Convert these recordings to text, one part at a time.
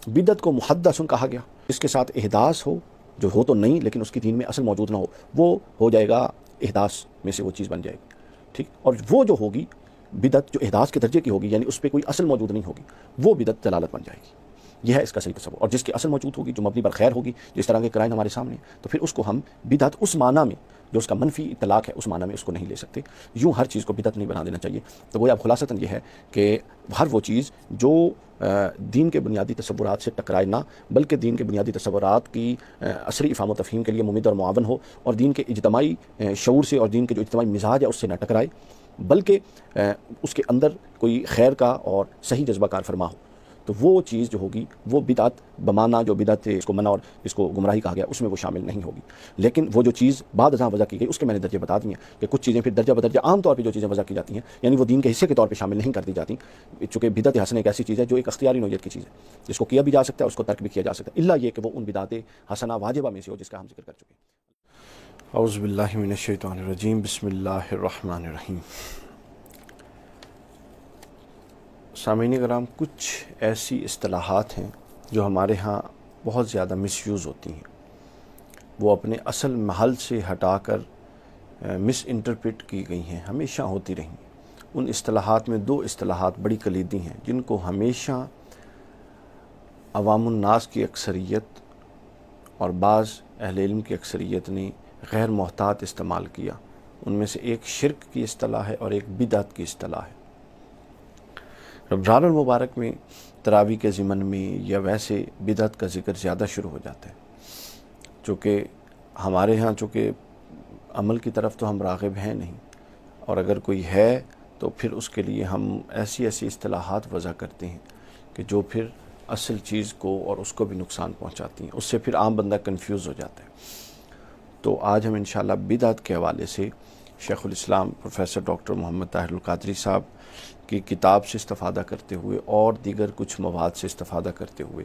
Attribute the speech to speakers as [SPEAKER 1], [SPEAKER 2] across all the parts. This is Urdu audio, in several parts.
[SPEAKER 1] بدعت کو محدثن کہا گیا، اس کے ساتھ احداث ہو جو ہو تو نہیں لیکن اس کی دین میں اصل موجود نہ ہو، وہ ہو جائے گا احداث میں سے وہ چیز بن جائے گی، ٹھیک۔ اور وہ جو ہوگی بدعت جو احداث کے درجے کی ہوگی، یعنی اس پہ کوئی اصل موجود نہیں ہوگی، وہ بدعت دلالت بن جائے گی۔ یہ ہے اس کا صحیح تصور۔ اور جس کی اصل موجود ہوگی، جو مبنی بر خیر ہوگی، جس طرح کے قرائن ہمارے سامنے، تو پھر اس کو ہم بدعت اس معنی میں جو اس کا منفی اطلاق ہے اس معنی میں اس کو نہیں لے سکتے۔ یوں ہر چیز کو بدعت نہیں بنا دینا چاہیے۔ تو وہ اب خلاصتاً یہ ہے کہ ہر وہ چیز جو دین کے بنیادی تصورات سے ٹکرائے نہ، بلکہ دین کے بنیادی تصورات کی عصری افہام و تفہیم کے لیے ممد اور معاون ہو، اور دین کے اجتماعی شعور سے اور دین کے جو اجتماعی مزاج ہے اس سے نہ ٹکرائے، بلکہ اس کے اندر کوئی خیر کا اور صحیح جذبہ کار فرما ہو، تو وہ چیز جو ہوگی وہ بدعت بمانا جو بدعت اس کو منع اور اس کو گمراہی کہا گیا اس میں وہ شامل نہیں ہوگی۔ لیکن وہ جو چیز بعد ازاں وضع کی گئی اس کے میں نے درجے بتا دیے ہیں کہ کچھ چیزیں پھر درجہ بدرجہ عام طور پہ جو چیزیں وضع کی جاتی ہیں یعنی وہ دین کے حصے کے طور پہ شامل نہیں کر دی جاتی، چونکہ بدعت حسنہ ایک ایسی چیز ہے جو ایک اختیاری نوعیت کی چیز ہے، جس کو کیا بھی جا سکتا ہے، اس کو ترک بھی کیا جا سکتا ہے، الا یہ کہ وہ ان بدعت حسنہ واجبہ میں سے ہو جس کا ہم ذکر کر چکے ہیں۔ اعوذ باللہ من الشیطان الرجیم، بسم اللہ الرحمن الرحیم۔ سامعین کرام، کچھ ایسی اصطلاحات ہیں جو ہمارے ہاں بہت زیادہ مس یوز ہوتی ہیں، وہ اپنے اصل محل سے ہٹا کر مس انٹرپریٹ کی گئی ہیں، ہمیشہ ہوتی رہیں۔ ان اصطلاحات میں دو اصطلاحات بڑی کلیدی ہیں جن کو ہمیشہ عوام الناس کی اکثریت اور بعض اہل علم کی اکثریت نے غیر محتاط استعمال کیا۔ ان میں سے ایک شرک کی اصطلاح ہے اور ایک بدعت کی اصطلاح ہے۔ رمضان المبارک میں تراویح کے ضمن میں یا ویسے بدعت کا ذکر زیادہ شروع ہو جاتا ہے، چونکہ ہمارے ہاں چونکہ عمل کی طرف تو ہم راغب ہیں نہیں، اور اگر کوئی ہے تو پھر اس کے لیے ہم ایسی اصطلاحات وضع کرتے ہیں کہ جو پھر اصل چیز کو اور اس کو بھی نقصان پہنچاتی ہیں، اس سے پھر عام بندہ کنفیوز ہو جاتا ہے۔ تو آج ہم انشاءاللہ بدعت کے حوالے سے شیخ الاسلام پروفیسر ڈاکٹر محمد طاہر القادری صاحب کی کتاب سے استفادہ کرتے ہوئے اور دیگر کچھ مواد سے استفادہ کرتے ہوئے،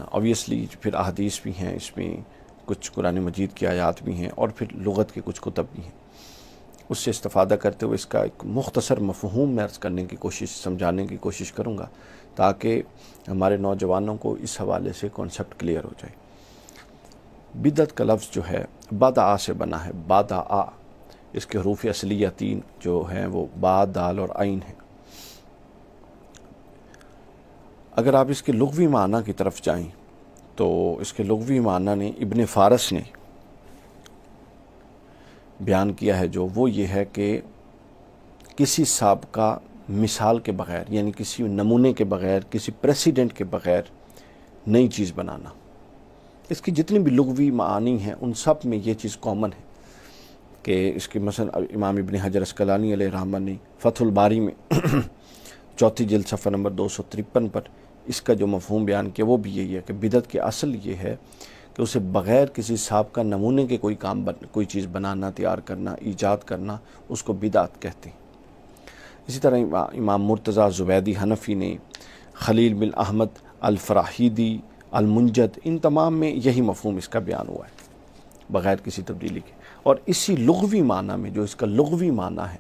[SPEAKER 1] obviously پھر احادیث بھی ہیں اس میں، کچھ قرآن مجید کی آیات بھی ہیں اور پھر لغت کے کچھ کتب بھی ہیں، اس سے استفادہ کرتے ہوئے اس کا ایک مختصر مفہوم میں عرض کرنے کی کوشش، سمجھانے کی کوشش کروں گا تاکہ ہمارے نوجوانوں کو اس حوالے سے کانسیپٹ کلیئر ہو جائے۔ بدعت کا لفظ جو ہے بدعا سے بنا ہے، بدعا، اس کے حروف اصلیہ تین جو ہیں وہ با، دال اور عین ہیں۔ اگر آپ اس کے لغوی معنی کی طرف جائیں تو اس کے لغوی معنی نے ابن فارس نے بیان کیا ہے جو وہ یہ ہے کہ کسی سابقہ مثال کے بغیر، یعنی کسی نمونے کے بغیر، کسی پریسیڈنٹ کے بغیر نئی چیز بنانا۔ اس کی جتنی بھی لغوی معانی ہیں ان سب میں یہ چیز کامن ہے کہ اس کی مثلا امام ابن حجر اسقلانی علیہ رحمہ نے فتح الباری میں چوتھی جلد صفحہ نمبر 253 پر اس کا جو مفہوم بیان کیا وہ بھی یہی ہے کہ بدعت کی اصل یہ ہے کہ اسے بغیر کسی سابقہ نمونے کے کوئی چیز بنانا، تیار کرنا، ایجاد کرنا، اس کو بدعت کہتے ہیں۔ اسی طرح امام مرتضیٰ زبیدی حنفی نے، خلیل بن احمد الفراہیدی، المنجد، ان تمام میں یہی مفہوم اس کا بیان ہوا ہے بغیر کسی تبدیلی کے۔ اور اسی لغوی معنی میں جو اس کا لغوی معنی ہے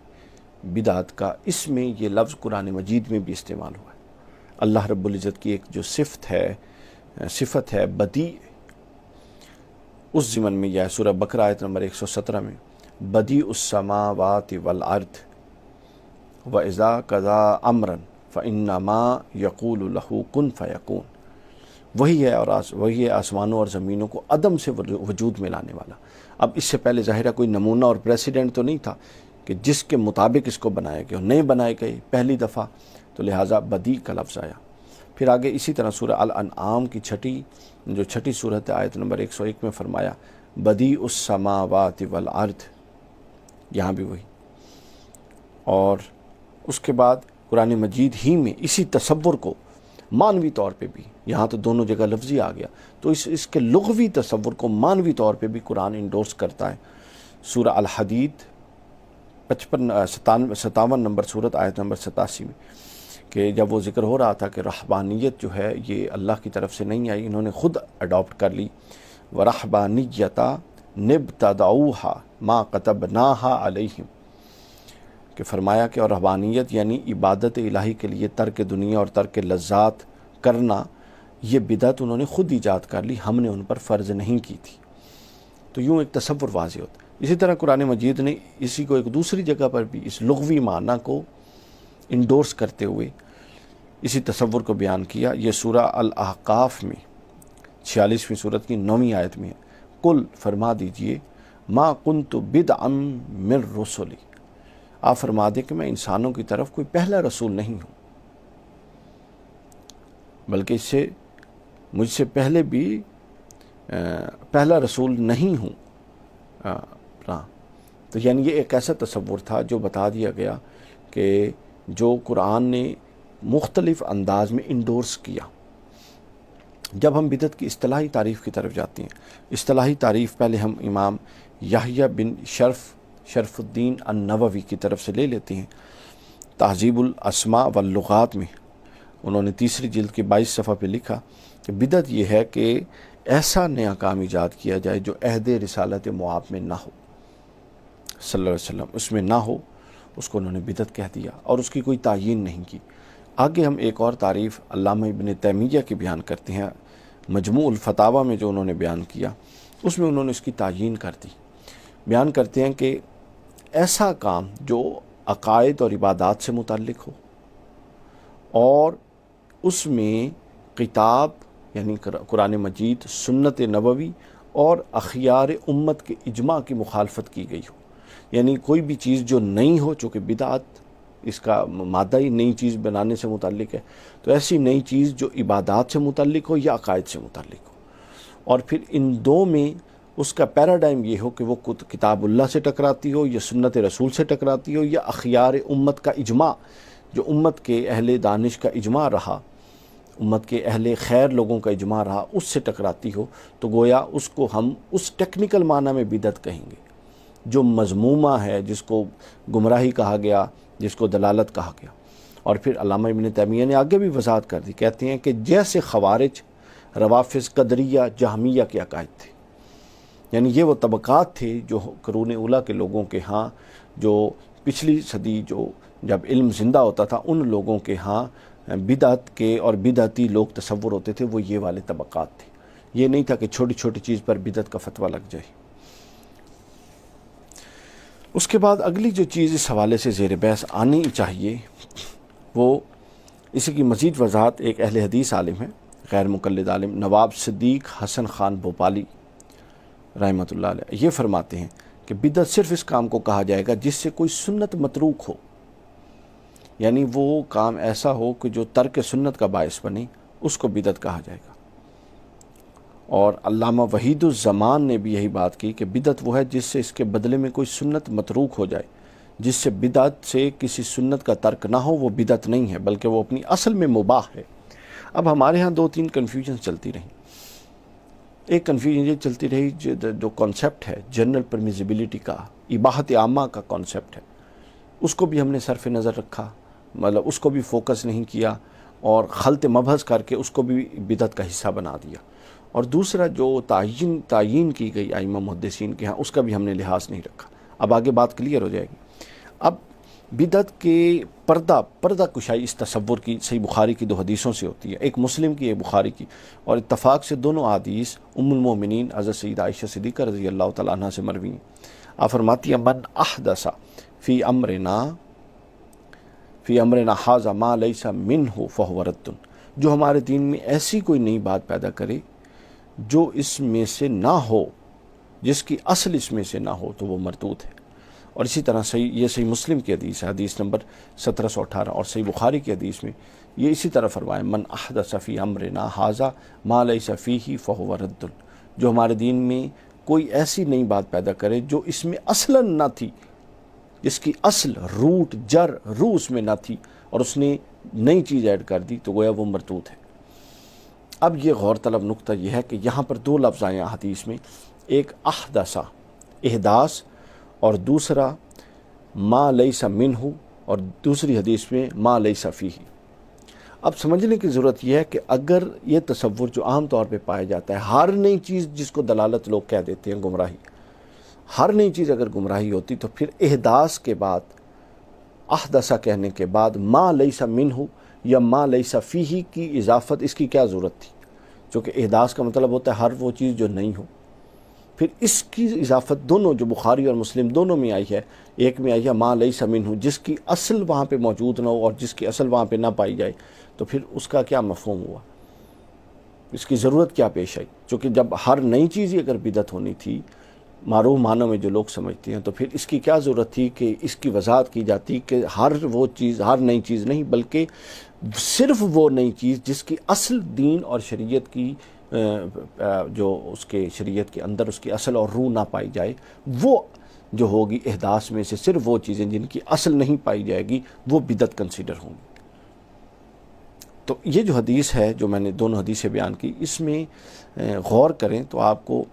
[SPEAKER 1] بدعت کا، اس میں یہ لفظ قرآن مجید میں بھی استعمال ہوا ہے۔ اللہ رب العزت کی ایک جو صفت ہے بدیع، اس ضمن میں یہ ہے سورہ بقرہ آیت نمبر 117 میں، بدیع السماوات والارض وَإِذَا قَضَىٰ أَمْرًا فَإِنَّمَا يَقُولُ لَهُ كُن فَيَكُونُ۔ وہی ہے، اور وہی ہے آسمانوں اور زمینوں کو عدم سے وجود میں لانے والا۔ اب اس سے پہلے ظاہر ہے کوئی نمونہ اور پریسیڈنٹ تو نہیں تھا کہ جس کے مطابق اس کو بنایا گیا، نہیں بنائے گئے پہلی دفعہ، تو لہٰذا بدیع کا لفظ آیا۔ پھر آگے اسی طرح سورہ الانعام کی چھٹی صورت آیت نمبر 101 میں فرمایا بدیع السماوات والارض، یہاں بھی وہی۔ اور اس کے بعد قرآن مجید ہی میں اسی تصور کو معنوی طور پہ بھی، یہاں تو دونوں جگہ لفظی آ گیا، تو اس کے لغوی تصور کو معنوی طور پہ بھی قرآن انڈورس کرتا ہے۔ سورہ الحدید 57 نمبر صورت آیت نمبر 87 میں، کہ جب وہ ذکر ہو رہا تھا کہ رہبانیت جو ہے یہ اللہ کی طرف سے نہیں آئی، انہوں نے خود اڈاپٹ کر لی، وَرَحْبَانِيَّةً نِبْتَدَعُوهَا مَا كَتَبْنَاهَا عَلَيْهِمْ، کہ فرمایا کہ اور رہبانیت یعنی عبادت الہی کے لیے ترک دنیا اور ترک لذات کرنا، یہ بدعت انہوں نے خود ایجاد کر لی، ہم نے ان پر فرض نہیں کی تھی۔ تو یوں ایک تصور واضح ہوتا ہے۔ اسی طرح قرآن مجید نے اسی کو ایک دوسری جگہ پر بھی اس لغوی معنی کو انڈورس کرتے ہوئے اسی تصور کو بیان کیا۔ یہ سورہ الاحقاف میں 46ویں سورت کی 9ویں آیت میں ہے، قل فرما دیجئے ما کنت بدعا من رسلی، آپ فرما دیں کہ میں انسانوں کی طرف کوئی پہلا رسول نہیں ہوں، بلکہ اس سے مجھ سے پہلے بھی پہلا رسول نہیں ہوں۔ تو یعنی یہ ایک ایسا تصور تھا جو بتا دیا گیا کہ جو قرآن نے مختلف انداز میں انڈورس کیا۔ جب ہم بدعت کی اصطلاحی تعریف کی طرف جاتے ہیں، اصطلاحی تعریف پہلے ہم امام یحییٰ بن شرف الدین النووی کی طرف سے لے لیتے ہیں۔ تہذیب الاسماء واللغات میں انہوں نے 3 جلد کے 22 صفحہ پہ لکھا کہ بدعت یہ ہے کہ ایسا نیا کام ایجاد کیا جائے جو عہد رسالت معاب میں نہ ہو، صلی اللہ علیہ وسلم اس میں نہ ہو، اس کو انہوں نے بدعت کہہ دیا اور اس کی کوئی تعیین نہیں کی۔ آگے ہم ایک اور تعریف علامہ ابن تیمیہ کی بیان کرتے ہیں، مجموع الفتاوی میں جو انہوں نے بیان کیا اس میں انہوں نے اس کی تعیین کر دی۔ بیان کرتے ہیں کہ ایسا کام جو عقائد اور عبادات سے متعلق ہو اور اس میں کتاب یعنی قرآن مجید، سنت نبوی اور اخیار امت کے اجماع کی مخالفت کی گئی ہو، یعنی کوئی بھی چیز جو نئی ہو، چونکہ بدعت اس کا مادہ ہی نئی چیز بنانے سے متعلق ہے، تو ایسی نئی چیز جو عبادات سے متعلق ہو یا عقائد سے متعلق ہو، اور پھر ان دو میں اس کا پیراڈائم یہ ہو کہ وہ کتاب اللہ سے ٹکراتی ہو یا سنت رسول سے ٹکراتی ہو یا اخیار امت کا اجماع، جو امت کے اہل دانش کا اجماع رہا، امت کے اہل خیر لوگوں کا اجماع رہا، اس سے ٹکراتی ہو، تو گویا اس کو ہم اس ٹیکنیکل معنی میں بدعت کہیں گے جو مذمومہ ہے، جس کو گمراہی کہا گیا، جس کو دلالت کہا گیا۔ اور پھر علامہ ابن تیمیہ نے آگے بھی وضاحت کر دی، کہتے ہیں کہ جیسے خوارج، روافض، قدریہ، جہمیہ کے عقائد تھے، یعنی یہ وہ طبقات تھے جو قرون اولیٰ کے لوگوں کے ہاں، جو پچھلی صدی جو جب علم زندہ ہوتا تھا ان لوگوں کے ہاں بدعت کے اور بدعتی لوگ تصور ہوتے تھے، وہ یہ والے طبقات تھے۔ یہ نہیں تھا کہ چھوٹی چھوٹی چیز پر بدعت کا فتویٰ لگ جائے۔ اس کے بعد اگلی جو چیز اس حوالے سے زیر بحث آنی چاہیے وہ اسی کی مزید وضاحت ایک اہل حدیث عالم ہے، غیر مقلد عالم، نواب صدیق حسن خان بھوپالی رحمۃ اللہ علیہ، یہ فرماتے ہیں کہ بدعت صرف اس کام کو کہا جائے گا جس سے کوئی سنت متروک ہو، یعنی وہ کام ایسا ہو کہ جو ترک سنت کا باعث بنے، اس کو بدعت کہا جائے گا۔ اور علامہ وحید الزمان نے بھی یہی بات کی کہ بدعت وہ ہے جس سے اس کے بدلے میں کوئی سنت متروک ہو جائے، جس سے بدعت سے کسی سنت کا ترک نہ ہو، وہ بدعت نہیں ہے بلکہ وہ اپنی اصل میں مباح ہے۔ اب ہمارے ہاں 2-3 کنفیوژن چلتی رہیں۔ ایک کنفیوژن یہ چلتی رہی جو کانسیپٹ ہے جنرل پرمیزیبلٹی کا، اباحت عامہ کا کانسیپٹ ہے، اس کو بھی ہم نے صرف نظر رکھا، مطلب اس کو بھی فوکس نہیں کیا اور خلط مبحث کر کے اس کو بھی بدعت کا حصہ بنا دیا۔ اور دوسرا جو تعیین کی گئی ائمہ محدثین کے ہاں، اس کا بھی ہم نے لحاظ نہیں رکھا۔ اب آگے بات کلیئر ہو جائے گی۔ اب بدعت کے پردہ کشائی اس تصور کی صحیح بخاری کی 2 حدیثوں سے ہوتی ہے، ایک مسلم کی، ایک بخاری کی، اور اتفاق سے دونوں حدیث ام المومنین حضرت سیدہ عائشہ صدیقہ رضی اللہ تعالیٰ عنہ سے مروی ہیں۔ آپ فرماتی ہیں من احدث فی امرنا ھذا ما لیس منہ فہو رد، جو ہمارے دین میں ایسی کوئی نئی بات پیدا کرے جو اس میں سے نہ ہو، جس کی اصل اس میں سے نہ ہو، تو وہ مردود ہے۔ اور اسی طرح یہ صحیح مسلم کی حدیث ہے، حدیث نمبر 1718، اور صحیح بخاری کی حدیث میں یہ اسی طرح فرمایا من احدث فی امرنا ھذا ما لیس فیہ فہو رد، جو ہمارے دین میں کوئی ایسی نئی بات پیدا کرے جو اس میں اصلاً نہ تھی، جس کی اصل، روٹ، جر، روح اس میں نہ تھی، اور اس نے نئی چیز ایڈ کر دی، تو گویا وہ مردود ہے۔ اب یہ غور طلب نقطہ یہ ہے کہ یہاں پر 2 لفظ آئے ہیں حدیث میں، ایک احدثہ، احداث، اور دوسرا ما لیس منہ، اور دوسری حدیث میں ما لیس فیہ۔ اب سمجھنے کی ضرورت یہ ہے کہ اگر یہ تصور جو عام طور پہ پایا جاتا ہے، ہر نئی چیز جس کو دلالت لوگ کہہ دیتے ہیں گمراہی، ہر نئی چیز اگر گمراہی ہوتی تو پھر احداث کے بعد، احدثہ کہنے کے بعد ما لیس منہ یا ما لیس فیہ کی اضافت، اس کی کیا ضرورت تھی؟ چونکہ احداث کا مطلب ہوتا ہے ہر وہ چیز جو نہیں ہو. پھر اس کی اضافت دونوں جو بخاری اور مسلم دونوں میں آئی ہے، ایک میں آئی ہے ما لیس منہ، جس کی اصل وہاں پہ موجود نہ ہو اور جس کی اصل وہاں پہ نہ پائی جائے، تو پھر اس کا کیا مفہوم ہوا، اس کی ضرورت کیا پیش آئی؟ چونکہ جب ہر نئی چیز ہی اگر بدعت ہونی تھی معروف معنوں میں جو لوگ سمجھتے ہیں، تو پھر اس کی کیا ضرورت تھی کہ اس کی وضاحت کی جاتی کہ ہر وہ چیز، ہر نئی چیز نہیں، بلکہ صرف وہ نئی چیز جس کی اصل دین اور شریعت کی جو اس کے شریعت کے اندر اس کی اصل اور روح نہ پائی جائے، وہ جو ہوگی احداث میں سے صرف وہ چیزیں جن کی اصل نہیں پائی جائے گی وہ بدعت کنسیڈر ہوں گی. تو یہ جو حدیث ہے جو میں نے دونوں حدیثیں بیان کی، اس میں غور کریں تو آپ کو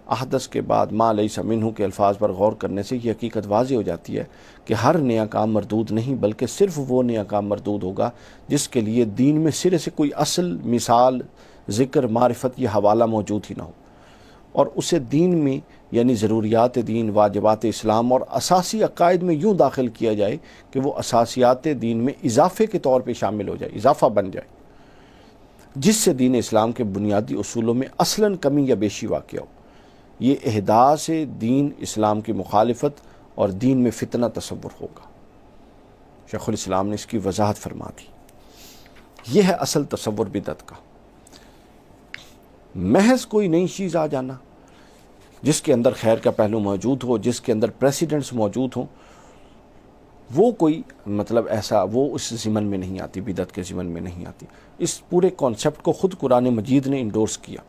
[SPEAKER 1] احدث کے بعد ما لیس منہ کے الفاظ پر غور کرنے سے یہ حقیقت واضح ہو جاتی ہے کہ ہر نیا کام مردود نہیں، بلکہ صرف وہ نیا کام مردود ہوگا جس کے لیے دین میں سرے سے کوئی اصل، مثال، ذکر، معرفت یا حوالہ موجود ہی نہ ہو، اور اسے دین میں یعنی ضروریات دین، واجبات اسلام اور اساسی عقائد میں یوں داخل کیا جائے کہ وہ اساسیات دین میں اضافے کے طور پہ شامل ہو جائے، اضافہ بن جائے، جس سے دین اسلام کے بنیادی اصولوں میں اصلاً کمی یا بیشی واقع ہو. یہ احداث دین اسلام کی مخالفت اور دین میں فتنہ تصور ہوگا. شیخ الاسلام نے اس کی وضاحت فرما دی. یہ ہے اصل تصور بدعت کا، محض کوئی نئی چیز آ جانا جس کے اندر خیر کا پہلو موجود ہو، جس کے اندر پریسیڈنٹس موجود ہوں، وہ کوئی مطلب ایسا وہ اس ضمن میں نہیں آتی، بدعت کے ضمن میں نہیں آتی. اس پورے کانسیپٹ کو خود قرآن مجید نے انڈورس کیا.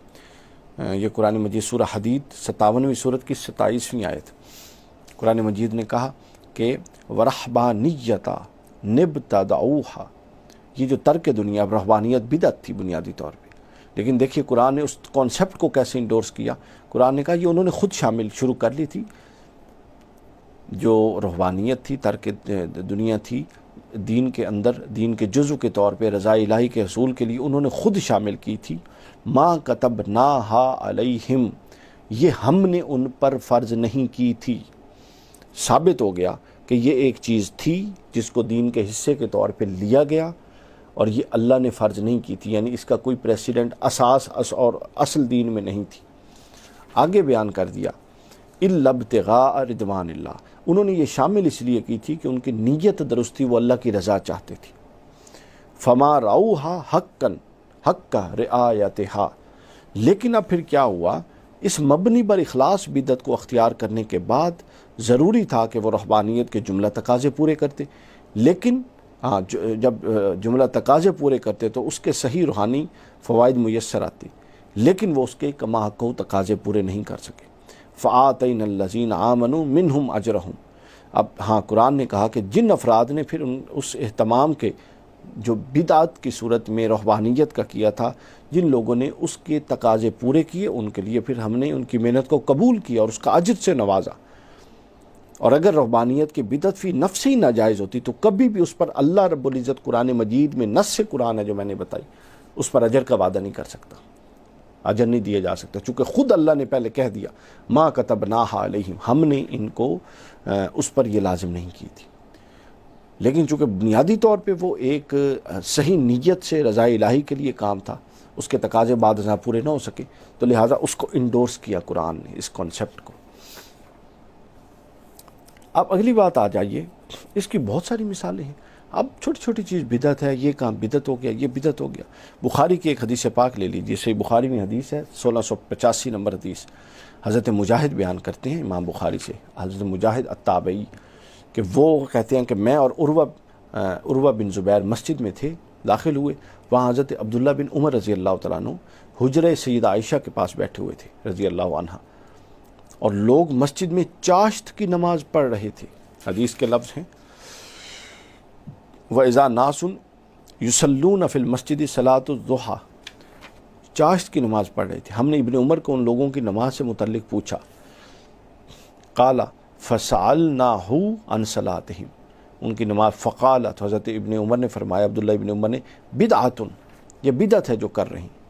[SPEAKER 1] یہ قرآن مجید سورہ حدید 57ویں سورت کی 27ویں آیت. قرآن مجید نے کہا کہ وَرَحْبَانِيَّةً نِبْتَدَعُوهَا، یہ جو ترک دنیا، رہبانیت بدعت تھی بنیادی طور پہ، لیکن دیکھیے قرآن نے اس کانسیپٹ کو کیسے انڈورس کیا. قرآن نے کہا یہ انہوں نے خود شروع کر لی تھی. جو رہبانیت تھی، ترک دنیا تھی، دین کے اندر دین کے جزو کے طور پہ رضا الہی کے حصول کے لیے انہوں نے خود شامل کی تھی. ما کتبناہا علیہم، یہ ہم نے ان پر فرض نہیں کی تھی. ثابت ہو گیا کہ یہ ایک چیز تھی جس کو دین کے حصے کے طور پہ لیا گیا اور یہ اللہ نے فرض نہیں کی تھی، یعنی اس کا کوئی پریسیڈنٹ اساس اور اصل دین میں نہیں تھی. آگے بیان کر دیا اِلَّا ابْتِغَاءَ رِضْوَانِ اللَّهِ، انہوں نے یہ شامل اس لیے کی تھی کہ ان کی نیت درست تھی، وہ اللہ کی رضا چاہتے تھی. فَمَا رَأَوْهَا حَقَّ رِعَایَتِهَا، لیکن اب پھر کیا ہوا، اس مبنی پر اخلاص بدعت کو اختیار کرنے کے بعد ضروری تھا کہ وہ رہبانیت کے جملہ تقاضے پورے کرتے، لیکن جب جملہ تقاضے پورے کرتے تو اس کے صحیح روحانی فوائد میسر آتے، لیکن وہ اس کے کما حق تقاضے پورے نہیں کر سکے. فَآتَيْنَا الَّذِينَ آمَنُوا مِنْهُمْ أَجْرَهُمْ، اب ہاں قرآن نے کہا کہ جن افراد نے پھر اس اہتمام کے جو بدعت کی صورت میں رہبانیت کا کیا تھا، جن لوگوں نے اس کے تقاضے پورے کیے، ان کے لیے پھر ہم نے ان کی محنت کو قبول کیا اور اس کا اجر سے نوازا. اور اگر رہبانیت کی بدعت فی نفس ہی ناجائز ہوتی تو کبھی بھی اس پر اللہ رب العزت قرآن مجید میں نص قرآن ہے جو میں نے بتائی، اس پر اجر کا وعدہ نہیں کر سکتا، اجر نہیں دیا جا سکتا، چونکہ خود اللہ نے پہلے کہہ دیا ما کتبناہا علیہم، ہم نے ان کو اس پر یہ لازم نہیں کی تھی. لیکن چونکہ بنیادی طور پہ وہ ایک صحیح نیت سے رضا الہی کے لیے کام تھا، اس کے تقاضے بعد ازاں پورے نہ ہو سکے، تو لہٰذا اس کو انڈورس کیا قرآن نے، اس کانسیپٹ کو. اب اگلی بات آ جائیے، اس کی بہت ساری مثالیں ہیں. اب چھوٹی چھوٹی چیز بدعت ہے، یہ کام بدعت ہو گیا، یہ بدعت ہو گیا. بخاری کی ایک حدیث پاک لے لیجیے، صحیح بخاری میں حدیث ہے 1685 نمبر حدیث. حضرت مجاہد بیان کرتے ہیں امام بخاری سے، حضرت مجاہد التابعی، کہ وہ کہتے ہیں کہ میں اور عروہ بن زبیر مسجد میں تھے، داخل ہوئے، وہاں حضرت عبداللہ بن عمر رضی اللہ تعالیٰ عنہ حجرہ سیدہ عائشہ کے پاس بیٹھے ہوئے تھے رضی اللہ عنہ، اور لوگ مسجد میں چاشت کی نماز پڑھ رہے تھے. حدیث کے لفظ ہیں وَإِذَا نَاسٌ يُصَلُّونَ فِي الْمَسْجِدِ صَلَاةُ الضُّحَىٰ، چاشت کی نماز پڑھ رہے تھے. ہم نے ابن عمر کو ان لوگوں کی نماز سے متعلق پوچھا. قَالَ فَسَأَلْنَاهُ عَنْ صَلَاتِهِمْ، ان کی نماز. فقال، تو حضرت ابن عمر نے فرمایا، عبداللہ ابن عمر نے، بدعۃ، یہ بدعت ہے جو کر رہی ہیں.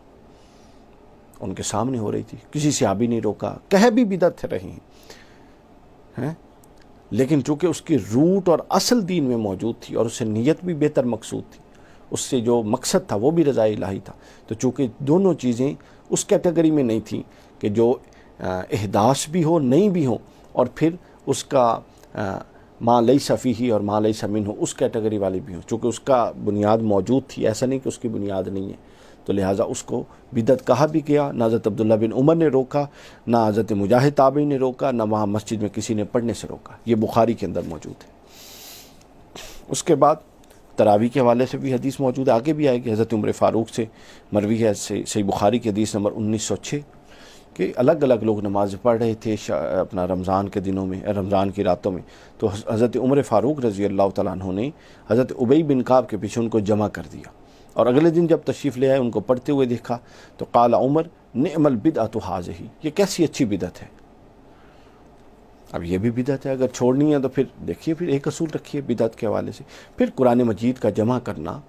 [SPEAKER 1] ان کے سامنے ہو رہی تھی، کسی صحابی نہیں روکا، کہہ بھی بدعت رہی ہیں، لیکن چونکہ اس کی روٹ اور اصل دین میں موجود تھی اور اس سے نیت بھی بہتر مقصود تھی، اس سے جو مقصد تھا وہ بھی رضا الہی تھا. تو چونکہ دونوں چیزیں اس کیٹیگری میں نہیں تھیں کہ جو احداث بھی ہو نئی بھی ہوں اور پھر اس کا ما لیس فیہ اور ما لیس منہ اس کیٹیگری والی بھی ہوں. چونکہ اس کا بنیاد موجود تھی، ایسا نہیں کہ اس کی بنیاد نہیں ہے، تو لہٰذا اس کو بدعت کہا بھی گیا. نہ حضرت عبداللہ بن عمر نے روکا، نہ حضرت مجاہد تابعی نے روکا، نہ وہاں مسجد میں کسی نے پڑھنے سے روکا. یہ بخاری کے اندر موجود ہے. اس کے بعد تراویح کے حوالے سے بھی حدیث موجود ہے، آگے بھی آئے گی. حضرت عمر فاروق سے مروی ہے صحیح بخاری کی حدیث نمبر 1906 کہ الگ الگ لوگ نماز پڑھ رہے تھے اپنا رمضان کے دنوں میں، رمضان کی راتوں میں. تو حضرت عمر فاروق رضی اللہ تعالیٰ عنہ نے حضرت ابی بن کعب کے پیچھے ان کو جمع کر دیا، اور اگلے دن جب تشریف لے آئے ان کو پڑھتے ہوئے دیکھا تو قال عمر نعم البدعۃ ھذہ، یہ کیسی اچھی بدعت ہے. اب یہ بھی بدعت ہے، اگر چھوڑنی ہے تو پھر دیکھیے، پھر ایک اصول رکھیے بدعت کے حوالے سے. پھر قرآن مجید کا جمع کرنا،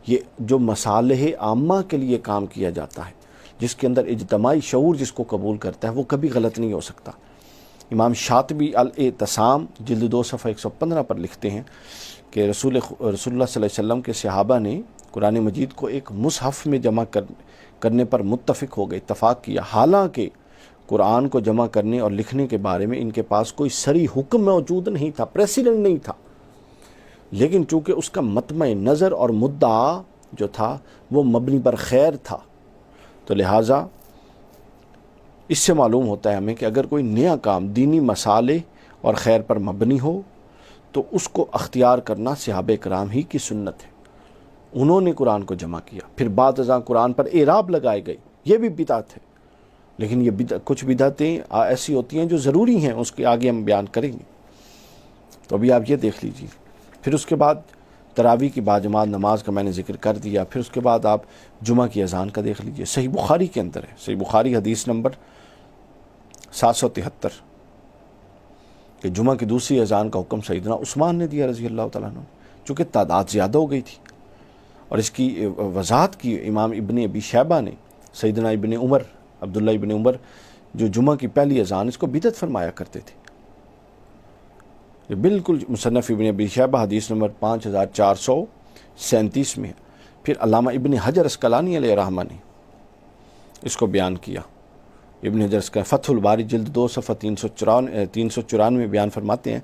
[SPEAKER 1] یہ جو مصالح عامہ کے لیے کام کیا جاتا ہے، جس کے اندر اجتماعی شعور جس کو قبول کرتا ہے، وہ کبھی غلط نہیں ہو سکتا. امام شاطبی الاعتصام جلد 2 صفحہ 115 پر لکھتے ہیں کہ رسول اللہ صلی اللہ علیہ وسلم کے صحابہ نے قرآن مجید کو ایک مصحف میں جمع کرنے پر متفق ہو گئے، اتفاق کیا، حالانکہ قرآن کو جمع کرنے اور لکھنے کے بارے میں ان کے پاس کوئی صریح حکم موجود نہیں تھا، پریسیڈنٹ نہیں تھا. لیکن چونکہ اس کا مطمع نظر اور مدعا جو تھا وہ مبنی پر خیر تھا، تو لہٰذا اس سے معلوم ہوتا ہے ہمیں کہ اگر کوئی نیا کام دینی مصالح اور خیر پر مبنی ہو تو اس کو اختیار کرنا صحابہ کرام ہی کی سنت ہے. انہوں نے قرآن کو جمع کیا، پھر بعد ازاں قرآن پر اعراب لگائے گئے، یہ بھی بدعت ہے. لیکن یہ کچھ بدعتیں ایسی ہوتی ہیں جو ضروری ہیں، اس کے آگے ہم بیان کریں گے. تو ابھی آپ یہ دیکھ لیجیے. پھر اس کے بعد تراویح کی باجماعت نماز کا میں نے ذکر کر دیا. پھر اس کے بعد آپ جمعہ کی اذان کا دیکھ لیجیے، صحیح بخاری کے اندر ہے، صحیح بخاری حدیث نمبر 773 کہ جمعہ کی دوسری اذان کا حکم سیدنا عثمان نے دیا رضی اللہ تعالیٰ عنہ، چونکہ تعداد زیادہ ہو گئی تھی. اور اس کی وضاحت کی امام ابن ابی شیبہ نے. سیدنا ابن عمر، عبداللہ ابن عمر جو جمعہ کی پہلی اذان اس کو بدعت فرمایا کرتے تھے. یہ بالکل مصنف ابن ابی شیبہ حدیث نمبر 5437 میں ہے. پھر علامہ ابن حجر اسقلانی علیہ رحمہ نے اس کو بیان کیا. ابن حجر کا فتح الباری جلد 2 صفحہ 394 بیان فرماتے ہیں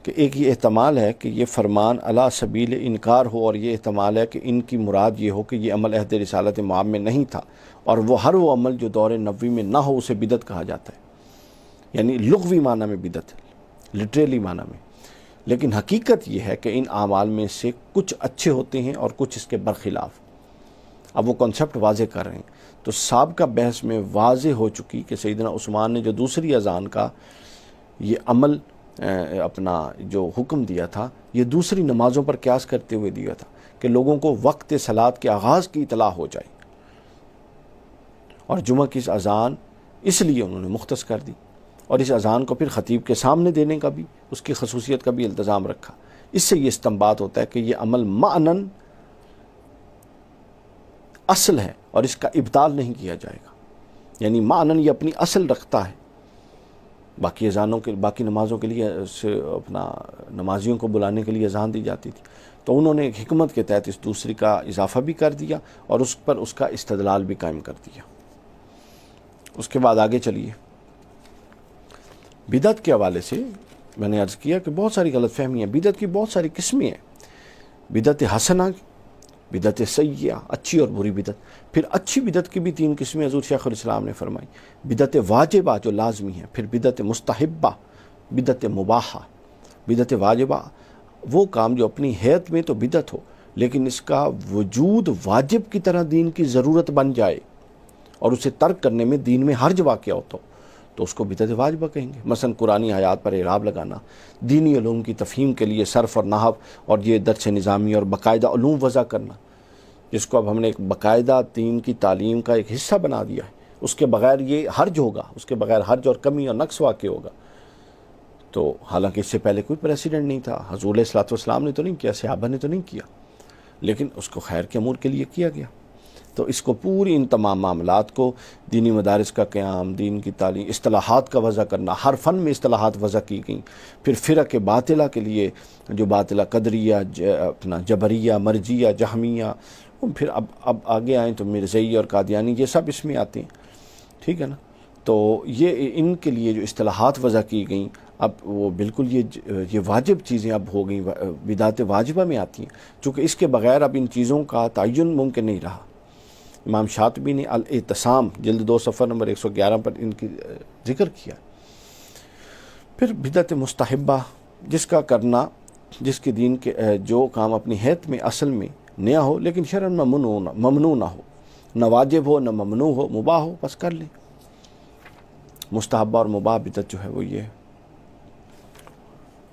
[SPEAKER 1] کہ ایک یہ احتمال ہے کہ یہ فرمان علی سبیل انکار ہو، اور یہ احتمال ہے کہ ان کی مراد یہ ہو کہ یہ عمل عہد رسالت مآب میں نہیں تھا، اور وہ عمل جو دور نبوی میں نہ ہو اسے بدعت کہا جاتا ہے. یعنی لغوی معنی میں بدعت ہے، لٹریلی معنی میں. لیکن حقیقت یہ ہے کہ ان اعمال میں سے کچھ اچھے ہوتے ہیں اور کچھ اس کے برخلاف. اب وہ کنسپٹ واضح کر رہے ہیں. تو سابقہ بحث میں واضح ہو چکی کہ سیدنا عثمان نے جو دوسری اذان کا یہ عمل اپنا جو حکم دیا تھا، یہ دوسری نمازوں پر قیاس کرتے ہوئے دیا تھا کہ لوگوں کو وقت صلاۃ کے آغاز کی اطلاع ہو جائے. اور جمعہ کی اس اذان اس لیے انہوں نے مختص کر دی، اور اس اذان کو پھر خطیب کے سامنے دینے کا بھی، اس کی خصوصیت کا بھی التزام رکھا. اس سے یہ استنباط ہوتا ہے کہ یہ عمل معنن اصل ہے اور اس کا ابطال نہیں کیا جائے گا. یعنی معنن یہ اپنی اصل رکھتا ہے. باقی اذانوں کے، باقی نمازوں کے لیے اپنا نمازیوں کو بلانے کے لیے اذان دی جاتی تھی، تو انہوں نے ایک حکمت کے تحت اس دوسری کا اضافہ بھی کر دیا اور اس پر اس کا استدلال بھی قائم کر دیا. اس کے بعد آگے چلیے. بدعت کے حوالے سے میں نے عرض کیا کہ بہت ساری غلط فہمیاں، بدعت کی بہت ساری قسمیں ہیں. بدعت حسنہ، بدعت سیئہ، اچھی اور بری بدعت. پھر اچھی بدعت کی بھی 3 قسمیں حضور شیخ الاسلام نے فرمائی. بدعت واجبہ جو لازمی ہے، پھر بدعت مستحبہ، بدعت مباحہ. بدعت واجبہ وہ کام جو اپنی حیت میں تو بدعت ہو لیکن اس کا وجود واجب کی طرح دین کی ضرورت بن جائے اور اسے ترک کرنے میں دین میں حرج واقع ہوتا ہو تو اس کو بدعت واجبہ کہیں گے. مثلا قرآنی آیات پر اعراب لگانا، دینی علوم کی تفہیم کے لیے صرف اور نحو اور یہ درس نظامی اور باقاعدہ علوم وضع کرنا، جس کو اب ہم نے ایک باقاعدہ دین کی تعلیم کا ایک حصہ بنا دیا ہے. اس کے بغیر یہ حرج ہوگا، اس کے بغیر حرج اور کمی اور نقص واقع ہوگا. تو حالانکہ اس سے پہلے کوئی پریسیڈنٹ نہیں تھا، حضور علیہ الصلوۃ والسلام نے تو نہیں کیا، صحابہ نے تو نہیں کیا، لیکن اس کو خیر کے امور کے لیے کیا گیا. تو اس کو پوری ان تمام معاملات کو دینی مدارس کا قیام، دین کی تعلیم، اصطلاحات کا وضع کرنا، ہر فن میں اصطلاحات وضع کی گئیں، پھر فرق باطلہ کے لیے جو باطلہ قدریہ، اپنا جبریہ، مرجیہ، جہمیہ، پھر اب آگے آئیں تو مرزئی اور قادیانی، یہ سب اس میں آتے ہیں، ٹھیک ہے نا۔ تو یہ ان کے لیے جو اصطلاحات وضع کی گئیں، اب وہ بالکل یہ واجب چیزیں اب ہو گئیں، بدعت واجبہ میں آتی ہیں، چونکہ اس کے بغیر اب ان چیزوں کا تعین ممکن نہیں رہا۔ امام شاطبی نے الاعتصام جلد 2 صفحہ نمبر 111 پر ان کی ذکر کیا۔ پھر بدعت مستحبہ، جس کا کرنا، جس کے دین کے جو کام اپنی حیث میں اصل میں نیا ہو لیکن شرعاً ممنوع نہ ہو، نہ واجب ہو نہ ممنوع ہو، مباح ہو، بس کر لیں۔ مستحبہ اور مباح بدعت جو ہے وہ یہ ہے۔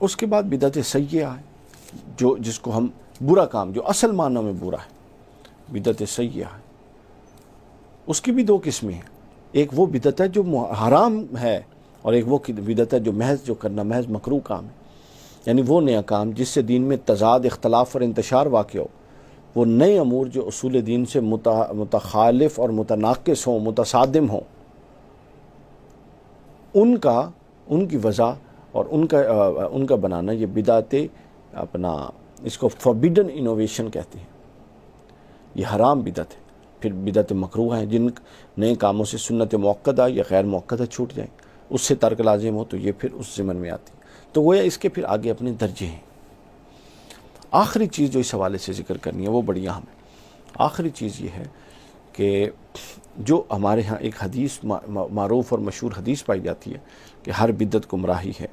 [SPEAKER 1] اس کے بعد بدعت سیئہ ہے، جس کو ہم برا کام، جو اصل معنی میں برا ہے، بدعت سیئہ ہے۔ اس کی بھی 2 قسمیں ہیں، ایک وہ بدعت ہے جو حرام ہے، اور ایک وہ بدعت ہے جو جو کرنا محض مکروہ کام ہے، یعنی وہ نیا کام جس سے دین میں تضاد، اختلاف اور انتشار واقع ہو، وہ نئے امور جو اصول دین سے متخالف اور متناقض ہوں، متصادم ہوں، ان کی وضع اور ان کا بنانا، یہ بدعت اس کو فوربیڈن انوویشن کہتے ہیں، یہ حرام بدعت ہے۔ پھر بدعت مکروہ ہیں، جن نئے کاموں سے سنت موقدہ یا غیر موقدہ چھوٹ جائیں، اس سے ترک لازم ہو، تو یہ پھر اس ضمن میں آتی ہے۔ تو گویا اس کے پھر آگے اپنے درجے ہیں۔ آخری چیز جو اس حوالے سے ذکر کرنی ہے وہ بڑی اہم ہے۔ آخری چیز یہ ہے کہ جو ہمارے ہاں ایک حدیث معروف اور مشہور حدیث پائی جاتی ہے کہ ہر بدعت گمراہی ہے،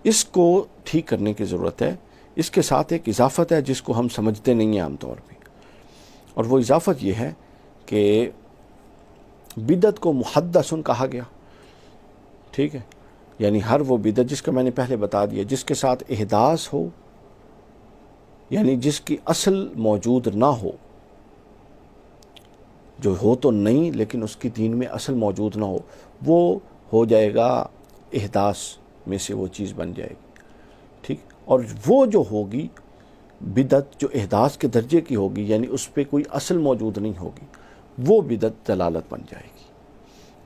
[SPEAKER 1] اس کو ٹھیک کرنے کی ضرورت ہے۔ اس کے ساتھ ایک اضافت ہے جس کو ہم سمجھتے نہیں ہیں عام طور پہ، اور وہ اضافت یہ ہے کہ بدعت کو محدث کہا گیا، ٹھیک ہے، یعنی ہر وہ بدعت جس کا میں نے پہلے بتا دیا، جس کے ساتھ احداث ہو، یعنی جس کی اصل موجود نہ ہو، جو ہو تو نہیں لیکن اس کی دین میں اصل موجود نہ وہ ہو جائے گا احداث میں سے، وہ چیز بن جائے گی، ٹھیک۔ اور وہ جو ہوگی بدعت جو احداث کے درجے کی ہوگی، یعنی اس پہ کوئی اصل موجود نہیں ہوگی، وہ بدعت دلالت بن جائے گی۔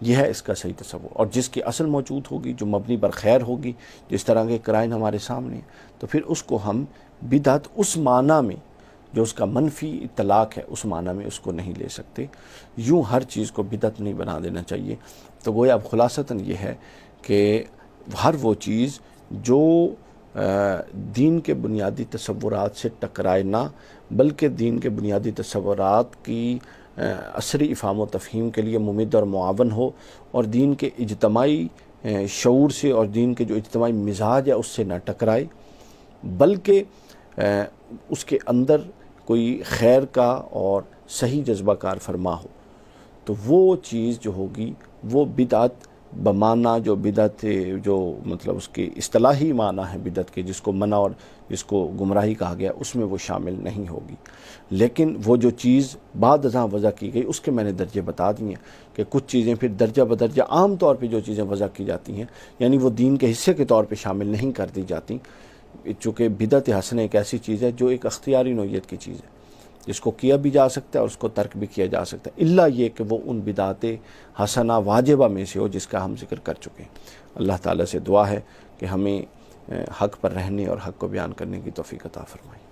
[SPEAKER 1] یہ ہے اس کا صحیح تصور۔ اور جس کی اصل موجود ہوگی، جو مبنی بر خیر ہوگی، جس طرح کے قرائن ہمارے سامنے ہیں، تو پھر اس کو ہم بدعت اس معنی میں جو اس کا منفی اطلاق ہے، اس معنی میں اس کو نہیں لے سکتے۔ یوں ہر چیز کو بدعت نہیں بنا دینا چاہیے۔ تو گویا اب خلاصتاً یہ ہے کہ ہر وہ چیز جو دین کے بنیادی تصورات سے ٹکرائے نہ، بلکہ دین کے بنیادی تصورات کی عصری افہام و تفہیم کے لیے ممد اور معاون ہو، اور دین کے اجتماعی شعور سے اور دین کے جو اجتماعی مزاج ہے اس سے نہ ٹکرائے، بلکہ اس کے اندر کوئی خیر کا اور صحیح جذبہ کار فرما ہو، تو وہ چیز جو ہوگی وہ بدعت بمعنی جو بدعت جو مطلب اس کے اصطلاحی معنی ہے بدعت کے، جس کو منع اور جس کو گمراہی کہا گیا، اس میں وہ شامل نہیں ہوگی۔ لیکن وہ جو چیز بعد ازاں وضع کی گئی، اس کے میں نے درجے بتا دیے ہیں کہ کچھ چیزیں پھر درجہ بدرجہ عام طور پہ جو چیزیں وضع کی جاتی ہیں، یعنی وہ دین کے حصے کے طور پہ شامل نہیں کر دی جاتی، چونکہ بدعت حسنہ ایک ایسی چیز ہے جو ایک اختیاری نوعیت کی چیز ہے، جس کو کیا بھی جا سکتا ہے اور اس کو ترک بھی کیا جا سکتا ہے، الا یہ کہ وہ ان بدعت حسنہ واجبہ میں سے ہو جس کا ہم ذکر کر چکے ہیں۔ اللہ تعالیٰ سے دعا ہے کہ ہمیں حق پر رہنے اور حق کو بیان کرنے کی توفیق عطا فرمائے۔